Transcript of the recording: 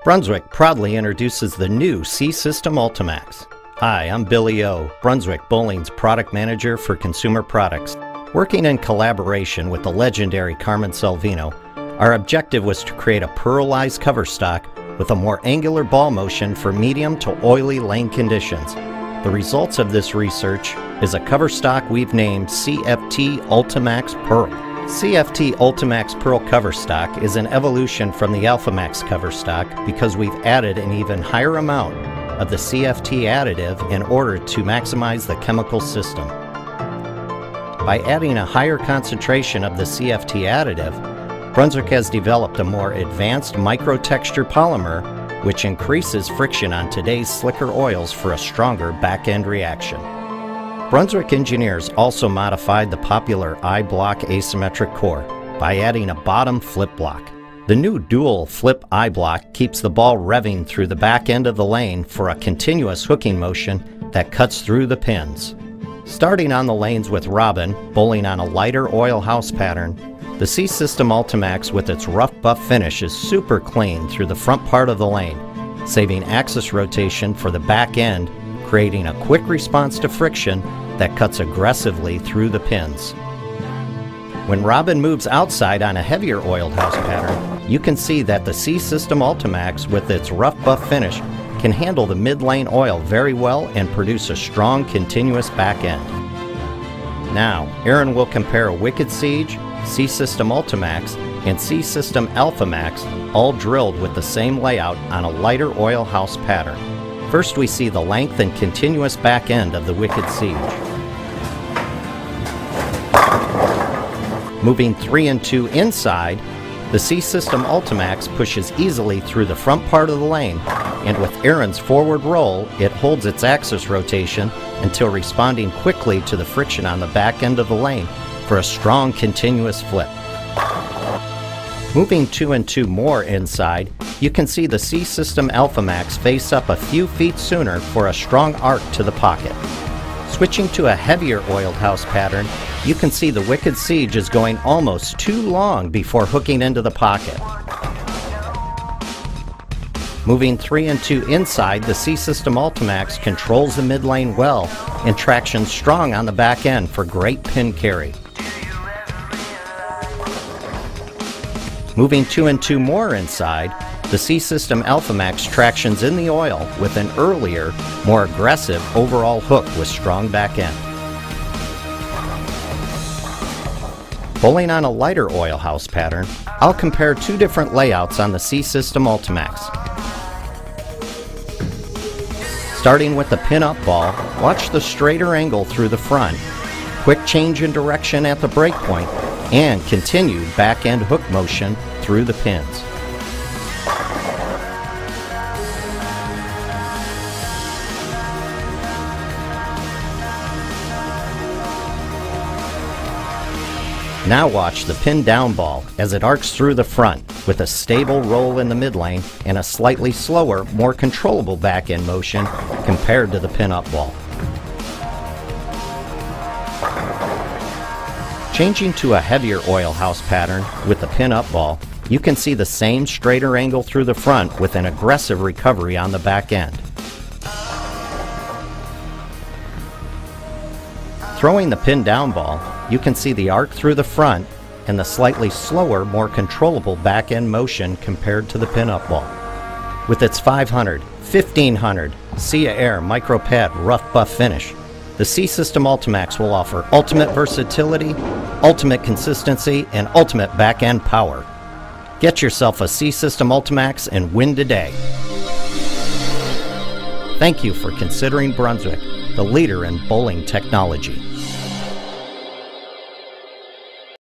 Brunswick proudly introduces the new C-System Ultimax. Hi, I'm Billy O, Brunswick Bowling's product manager for consumer products. Working in collaboration with the legendary Carmen Salvino, our objective was to create a pearlized cover stock with a more angular ball motion for medium to oily lane conditions. The results of this research is a cover stock we've named CFT Ultimax Pearl. CFT Ultimax Pearl cover stock is an evolution from the AlphaMax cover stock because we've added an even higher amount of the CFT additive in order to maximize the chemical system. By adding a higher concentration of the CFT additive, Brunswick has developed a more advanced micro-texture polymer which increases friction on today's slicker oils for a stronger back-end reaction. Brunswick engineers also modified the popular I-block asymmetric core by adding a bottom flip block. The new dual flip I-block keeps the ball revving through the back end of the lane for a continuous hooking motion that cuts through the pins. Starting on the lanes with Robin, bowling on a lighter oil house pattern, the C-System Ultimax with its rough buff finish is super clean through the front part of the lane, saving axis rotation for the back end, creating a quick response to friction that cuts aggressively through the pins. When Robin moves outside on a heavier oiled house pattern, you can see that the C-System Ultimax with its rough buff finish can handle the mid-lane oil very well and produce a strong continuous back end. Now, Aaron will compare a Wicked Siege, C-System Ultimax, and C-System AlphaMax, all drilled with the same layout on a lighter oil house pattern. First we see the length and continuous back end of the Wicked Siege. Moving 3 and 2 inside, the C-System Ultimax pushes easily through the front part of the lane, and with Aaron's forward roll, it holds its axis rotation until responding quickly to the friction on the back end of the lane for a strong continuous flip. Moving 2 and 2 more inside, you can see the C-System AlphaMax face up a few feet sooner for a strong arc to the pocket. Switching to a heavier oiled house pattern, you can see the Wicked Siege is going almost too long before hooking into the pocket. Moving 3 and 2 inside, the C-System Ultimax controls the mid lane well and traction strong on the back end for great pin carry. Moving 2 and 2 more inside, the C-System AlphaMax tractions in the oil with an earlier, more aggressive overall hook with strong back end. Bowling on a lighter oil house pattern, I'll compare two different layouts on the C-System Ultimax. Starting with the pin-up ball, watch the straighter angle through the front, quick change in direction at the break point, and continued back-end hook motion through the pins. Now watch the pin down ball as it arcs through the front with a stable roll in the mid lane and a slightly slower, more controllable back-end motion compared to the pin-up ball. Changing to a heavier oil house pattern with the pin-up ball, you can see the same straighter angle through the front with an aggressive recovery on the back end. Throwing the pin down ball, you can see the arc through the front and the slightly slower, more controllable back end motion compared to the pin-up ball. With its 500, 1500 Sia Air Micro Pad rough buff finish, the C-System Ultimax will offer ultimate versatility, ultimate consistency, and ultimate back end power. Get yourself a C-System Ultimax and win today. Thank you for considering Brunswick, the leader in bowling technology.